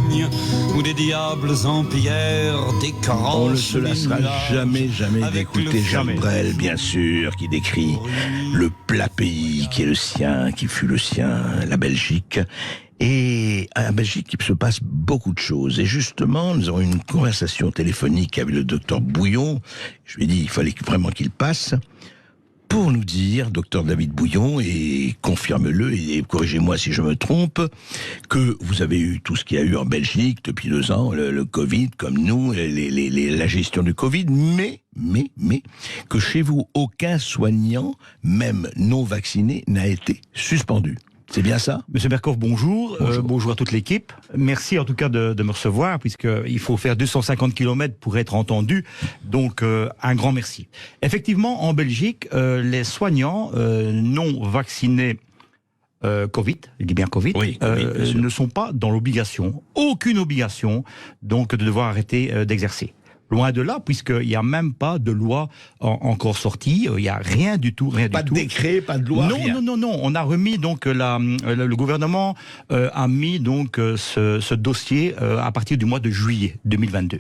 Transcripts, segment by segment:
vignes où des diables en pierre décrochent. On ne se lassera jamais d'écouter Jacques Brel, bien sûr, qui décrit le plat pays qui est le sien, qui fut le sien, la Belgique. Et en Belgique, il se passe beaucoup de choses. Et justement, nous avons une conversation téléphonique avec le docteur Bouillon. Je lui ai dit, il fallait vraiment qu'il passe pour nous dire, docteur David Bouillon, et confirme-le, et corrigez-moi si je me trompe, que vous avez eu tout ce qu'il y a eu en Belgique depuis 2 ans, le Covid, comme nous, la gestion du Covid, mais, que chez vous, aucun soignant, même non vacciné, n'a été suspendu. C'est bien ça? Monsieur Berkhoff, bonjour. Bonjour à toute l'équipe. Merci en tout cas de me recevoir, puisqu'il faut faire 250 km pour être entendu. Donc, un grand merci. Effectivement, en Belgique, les soignants non vaccinés Covid, je dis bien Covid, oui, ne sont pas dans l'obligation, aucune obligation, donc de devoir arrêter d'exercer. Loin de là, puisqu'il n'y a même pas de loi encore sortie, il n'y a rien du tout, Pas de décret, pas de loi, rien. Non. On a remis donc le gouvernement a mis donc ce dossier à partir du mois de juillet 2022.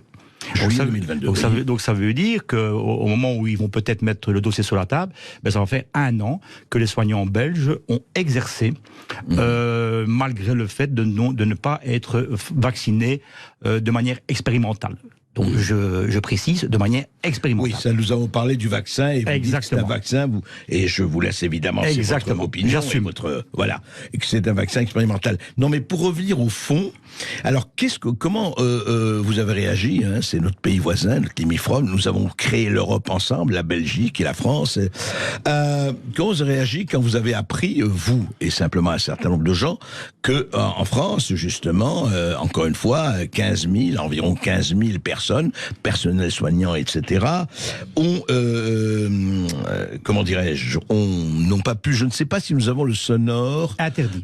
Donc ça veut dire qu'au moment où ils vont peut-être mettre le dossier sur la table, ça va faire 1 an que les soignants belges ont exercé malgré le fait de ne pas être vaccinés de manière expérimentale. Donc je précise, de manière expérimentale. Oui, ça, nous avons parlé du vaccin, et vous dites que c'est un vaccin, et je vous laisse évidemment, c'est votre opinion, j'assume. Voilà, et que c'est un vaccin expérimental. Non, mais pour revenir au fond, alors comment vous avez réagi, hein, c'est notre pays voisin, notre limitrophe, nous avons créé l'Europe ensemble, la Belgique et la France. Comment vous avez réagi quand vous avez appris, vous, et simplement un certain nombre de gens, que en France, justement, encore une fois, environ 15 000 personnes, personnel soignant, etc., ont, comment dirais-je, n'ont pas pu, je ne sais pas si nous avons le sonore. Interdit.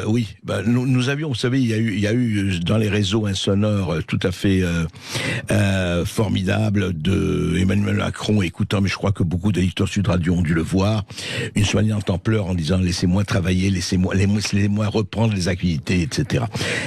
Oui, nous avions, vous savez, il y a eu dans les réseaux un sonore tout à fait formidable de Emmanuel Macron, écoutant, mais je crois que beaucoup d'éditeurs Sud Radio ont dû le voir, une soignante en pleurs en disant « laissez-moi travailler, laissez-moi reprendre les activités, etc. »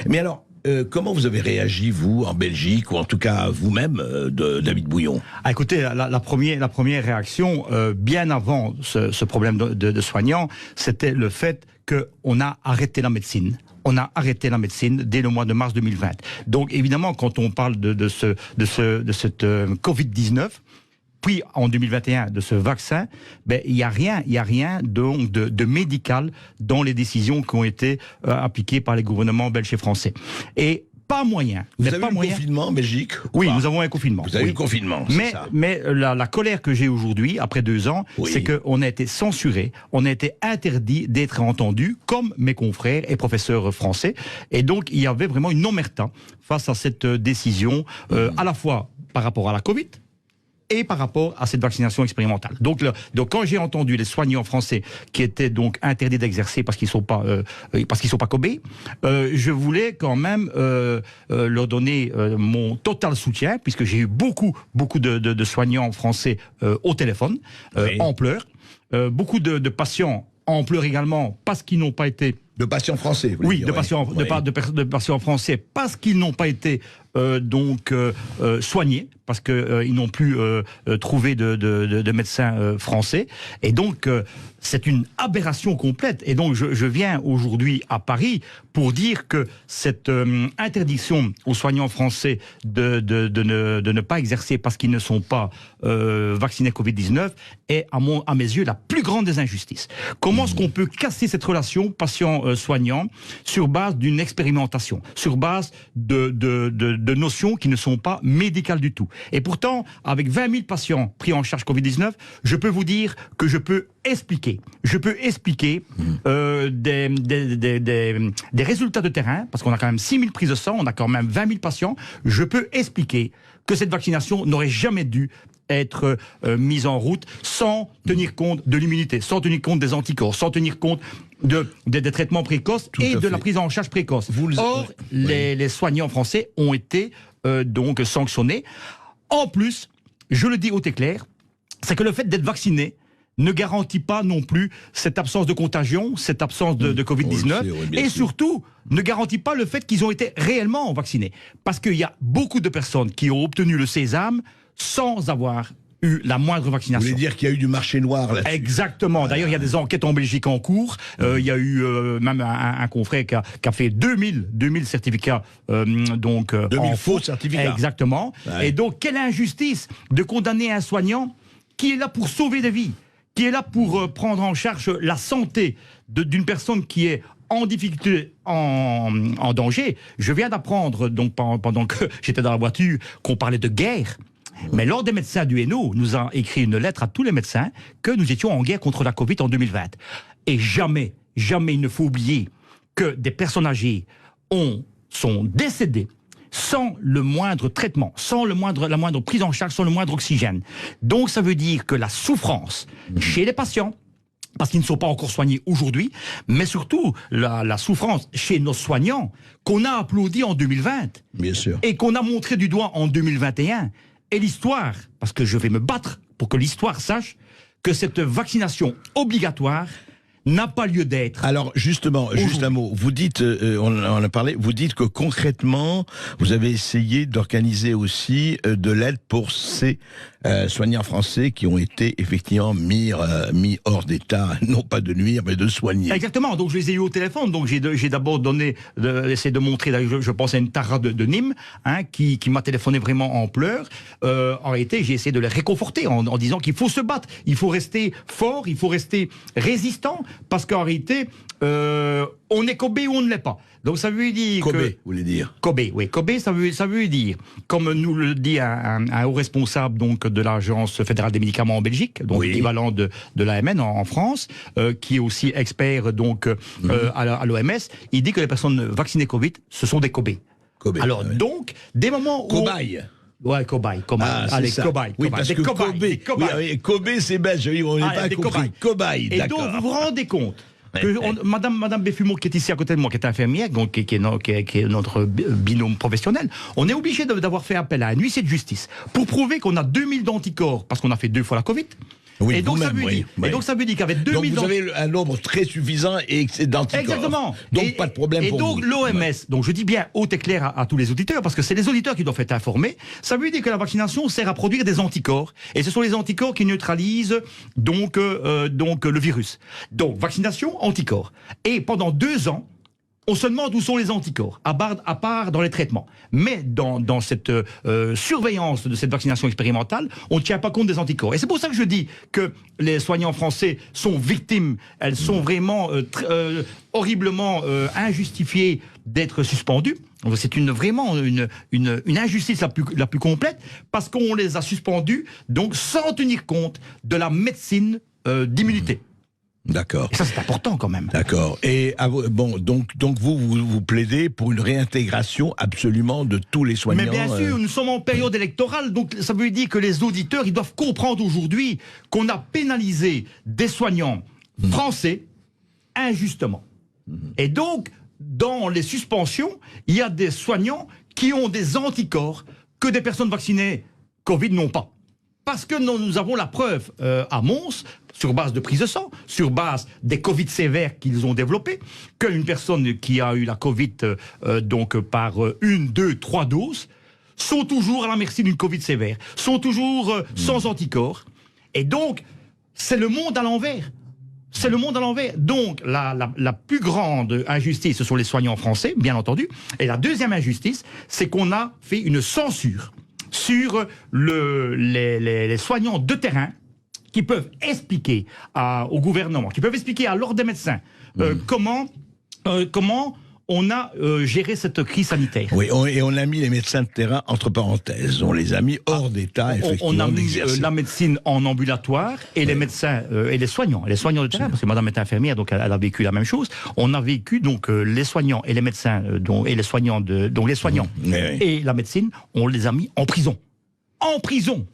Mais alors, comment vous avez réagi, vous, en Belgique, ou en tout cas vous-même, David Bouillon? Écoutez, la première réaction, bien avant ce problème de soignants, c'était le fait qu'on a arrêté la médecine. On a arrêté la médecine dès le mois de mars 2020. Donc évidemment, quand on parle de cette Covid-19, puis en 2021 de ce vaccin, il n'y a rien de médical dans les décisions qui ont été appliquées par les gouvernements belges et français. Et pas moyen. Vous avez eu le confinement en Belgique? Oui, nous avons un confinement. Vous avez eu le confinement, c'est ça. Mais la colère que j'ai aujourd'hui, après 2 ans, c'est qu'on a été censuré, on a été interdit d'être entendu, comme mes confrères et professeurs français. Et donc, il y avait vraiment une omerta face à cette décision, à la fois par rapport à la Covid, et par rapport à cette vaccination expérimentale. Donc quand j'ai entendu les soignants français qui étaient donc interdits d'exercer parce qu'ils sont pas cobés, je voulais quand même leur donner mon total soutien, puisque j'ai eu beaucoup de soignants français au téléphone en pleurs, beaucoup de patients en pleurs également parce qu'ils n'ont pas été de patients français, oui, de patients français parce qu'ils n'ont pas été soignés, parce qu'ils n'ont plus trouvé de médecins français. Et donc, c'est une aberration complète. Et donc, je viens aujourd'hui à Paris pour dire que cette interdiction aux soignants français de ne pas exercer parce qu'ils ne sont pas vaccinés Covid-19 est, à mes yeux, la plus grande des injustices. Comment est-ce qu'on peut casser cette relation patient-soignant sur base d'une expérimentation, sur base de notions qui ne sont pas médicales du tout? Et pourtant, avec 20 000 patients pris en charge Covid-19, je peux vous dire que je peux expliquer des résultats de terrain, parce qu'on a quand même 6 000 prises de sang, on a quand même 20 000 patients, je peux expliquer que cette vaccination n'aurait jamais dû être mise en route sans tenir compte de l'immunité, sans tenir compte des anticorps, sans tenir compte des traitements précoces et de la prise en charge précoce. Or, les soignants français ont été donc sanctionnés. En plus, je le dis haut et clair, c'est que le fait d'être vacciné ne garantit pas non plus cette absence de contagion, cette absence de Covid-19, et surtout ne garantit pas le fait qu'ils ont été réellement vaccinés. Parce qu'il y a beaucoup de personnes qui ont obtenu le sésame sans avoir eu la moindre vaccination. Vous voulez dire qu'il y a eu du marché noir là-dessus? Exactement. D'ailleurs, il y a des enquêtes en Belgique en cours. Il y a eu même un confrère qui a fait 2000 certificats. 2000 faux certificats. Exactement. Ouais. Et donc, quelle injustice de condamner un soignant qui est là pour sauver des vies, qui est là pour prendre en charge la santé d'une personne qui est en difficulté, en danger. Je viens d'apprendre, donc pendant que j'étais dans la voiture, qu'on parlait de guerre. Mais l'Ordre des médecins du Hainaut nous a écrit une lettre à tous les médecins que nous étions en guerre contre la Covid en 2020. Et jamais il ne faut oublier que des personnes âgées sont décédées sans le moindre traitement, sans la moindre prise en charge, sans le moindre oxygène. Donc ça veut dire que la souffrance chez les patients, parce qu'ils ne sont pas encore soignés aujourd'hui, mais surtout la souffrance chez nos soignants, qu'on a applaudi en 2020, bien sûr, et qu'on a montré du doigt en 2021, et l'histoire, parce que je vais me battre pour que l'histoire sache que cette vaccination obligatoire n'a pas lieu d'être. Alors justement, juste un mot. Vous dites, on en a parlé, vous dites que concrètement, vous avez essayé d'organiser aussi de l'aide pour ces soignants français qui ont été effectivement mis hors d'état, non pas de nuire, mais de soigner. Exactement, donc je les ai eu au téléphone, donc j'ai d'abord essayé de montrer, je pense à une Tara de Nîmes, qui m'a téléphoné vraiment en pleurs. En réalité, j'ai essayé de les réconforter en disant qu'il faut se battre, il faut rester fort, il faut rester résistant, parce qu'en réalité, on est Kobe ou on ne l'est pas. Donc ça veut dire Kobe, que... vous voulez dire Kobe, oui. Kobe, ça veut dire, comme nous le dit un haut responsable donc, de l'Agence fédérale des médicaments en Belgique, donc l'équivalent de l'AMN en France, qui est aussi expert donc, à l'OMS, il dit que les personnes vaccinées Covid, ce sont des Kobe. Alors donc, des moments où... Cobaye. Ouais, cobaye. Allez, cobaye. Oui, parce que Kobe, c'est belge. On n'est pas compris. Cobaye, d'accord. Et donc, vous vous rendez compte que Madame Béfumeau, qui est ici à côté de moi, qui est infirmière, donc, qui est notre binôme professionnel, on est obligé d'avoir fait appel à un huissier de justice pour prouver qu'on a 2000 d'anticorps, parce qu'on a fait 2 fois la Covid. Oui, et donc ça veut dire qu'avec 2000 donc vous avez un nombre très suffisant et d'anticorps. Exactement. Donc pas de problème pour vous. Et donc l'OMS, donc je dis bien haut et clair à tous les auditeurs, parce que c'est les auditeurs qui doivent être informés, ça veut dire que la vaccination sert à produire des anticorps. Et ce sont les anticorps qui neutralisent donc le virus. Donc vaccination, anticorps. Et pendant 2 ans, on se demande où sont les anticorps, à part dans les traitements. Mais dans cette surveillance de cette vaccination expérimentale, on ne tient pas compte des anticorps. Et c'est pour ça que je dis que les soignants français sont victimes, elles sont vraiment horriblement injustifiées d'être suspendues. C'est vraiment une injustice la plus complète, parce qu'on les a suspendues donc, sans tenir compte de la médecine d'immunité. D'accord. Et ça, c'est important quand même. D'accord. Et donc vous plaidez pour une réintégration absolument de tous les soignants. Mais bien sûr, nous sommes en période électorale, donc ça veut dire que les auditeurs, ils doivent comprendre aujourd'hui qu'on a pénalisé des soignants français injustement. Et donc, dans les suspensions, il y a des soignants qui ont des anticorps que des personnes vaccinées Covid n'ont pas. Parce que nous avons la preuve à Mons, sur base de prise de sang, sur base des Covid sévères qu'ils ont développés, qu'une personne qui a eu la Covid donc par 1, 2, 3 doses, sont toujours à la merci d'une Covid sévère, sont toujours sans anticorps. Et donc, c'est le monde à l'envers. C'est le monde à l'envers. Donc, la plus grande injustice, ce sont les soignants français, bien entendu. Et la deuxième injustice, c'est qu'on a fait une censure sur les soignants de terrain qui peuvent expliquer au gouvernement, qui peuvent expliquer à l'ordre des médecins comment on a géré cette crise sanitaire. Oui, et on a mis les médecins de terrain entre parenthèses. On les a mis hors d'état, effectivement. On a mis la médecine en ambulatoire et les médecins et les soignants de terrain, parce que madame est infirmière, donc elle a vécu la même chose. On a vécu donc les soignants et les médecins, et les soignants et la médecine, on les a mis en prison. En prison.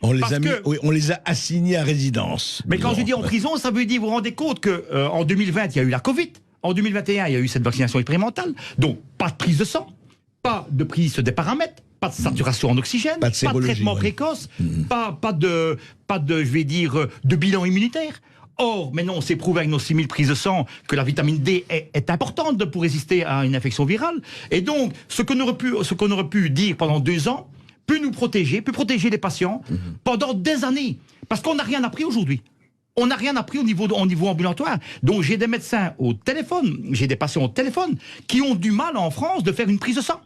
On les a assignés à résidence. Mais quand je dis en prison, ça veut dire, vous vous rendez compte qu'en 2020, il y a eu la Covid. En 2021, il y a eu cette vaccination expérimentale. Donc, pas de prise de sang, pas de prise des paramètres, pas de saturation en oxygène, pas de de sérologie, traitement précoce, pas de, je vais dire, de bilan immunitaire. Or, maintenant, on s'est prouvé avec nos 6000 prises de sang que la vitamine D est importante pour résister à une infection virale. Et donc, ce qu'on aurait pu dire pendant 2 ans peut nous protéger, peut protéger les patients pendant des années. Parce qu'on n'a rien appris aujourd'hui. On n'a rien appris au niveau ambulatoire. Donc, j'ai des médecins au téléphone, j'ai des patients au téléphone qui ont du mal en France de faire une prise de sang,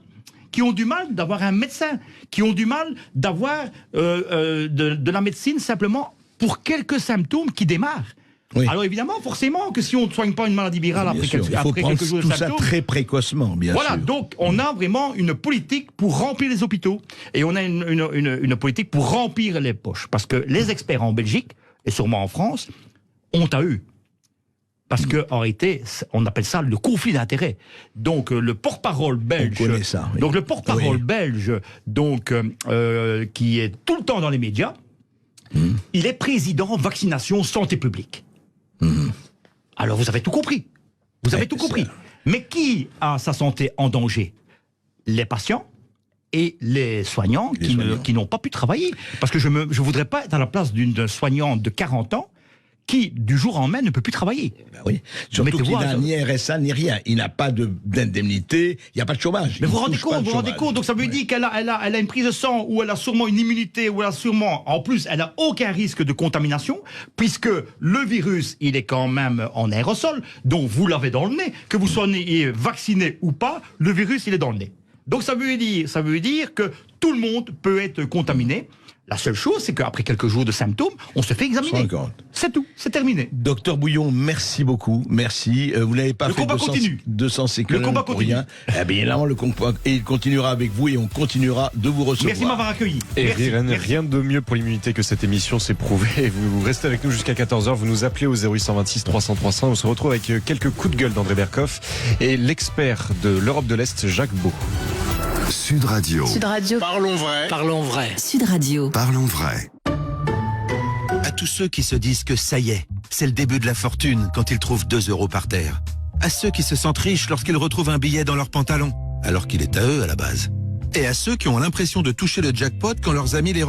qui ont du mal d'avoir un médecin, qui ont du mal d'avoir de la médecine simplement pour quelques symptômes qui démarrent. Oui. Alors évidemment, forcément, que si on ne soigne pas une maladie virale après quelques jours de symptômes... ça très précocement, bien sûr. Voilà, donc on a vraiment une politique pour remplir les hôpitaux et on a une politique pour remplir les poches. Parce que les experts en Belgique, et sûrement en France, ont à eux. Parce qu'en réalité, on appelle ça le conflit d'intérêts. Donc le porte-parole belge... On connaît ça, oui. Donc le porte-parole belge, donc, qui est tout le temps dans les médias, il est président vaccination santé publique. Alors vous avez tout compris. Vous avez tout compris. Mais qui a sa santé en danger? Les patients et les soignants qui n'ont pas pu travailler. Parce que je voudrais pas être à la place d'une soignante de 40 ans qui, du jour au lendemain, ne peut plus travailler. Ben oui. Surtout qu'il n'a ni RSA ni rien. Il n'a pas d'indemnité, il n'y a pas de chômage. Mais vous vous rendez compte, donc ça veut dire qu'elle a une prise de sang, ou elle a sûrement une immunité, ou elle a sûrement, en plus, elle n'a aucun risque de contamination, puisque le virus, il est quand même en aérosol, donc vous l'avez dans le nez, que vous soyez vacciné ou pas, le virus, il est dans le nez. Donc ça veut dire que tout le monde peut être contaminé. La seule chose, c'est qu'après quelques jours de symptômes, on se fait examiner. C'est tout, c'est terminé. Docteur Bouillon, merci beaucoup, merci. Vous n'avez pas fait 200 séquelles pour rien. Eh bien là, le combat il continuera avec vous et on continuera de vous recevoir. Merci de m'avoir accueilli. Et rien de mieux pour l'immunité que cette émission, c'est prouvé. Vous restez avec nous jusqu'à 14h, vous nous appelez au 0826 300 300. On se retrouve avec quelques coups de gueule d'André Berkoff et l'expert de l'Europe de l'Est, Jacques Beau. Sud Radio. Sud Radio. Parlons vrai. Parlons vrai. Sud Radio. Parlons vrai. À tous ceux qui se disent que ça y est, c'est le début de la fortune quand ils trouvent 2 € par terre. À ceux qui se sentent riches lorsqu'ils retrouvent un billet dans leur pantalon, alors qu'il est à eux à la base. Et à ceux qui ont l'impression de toucher le jackpot quand leurs amis les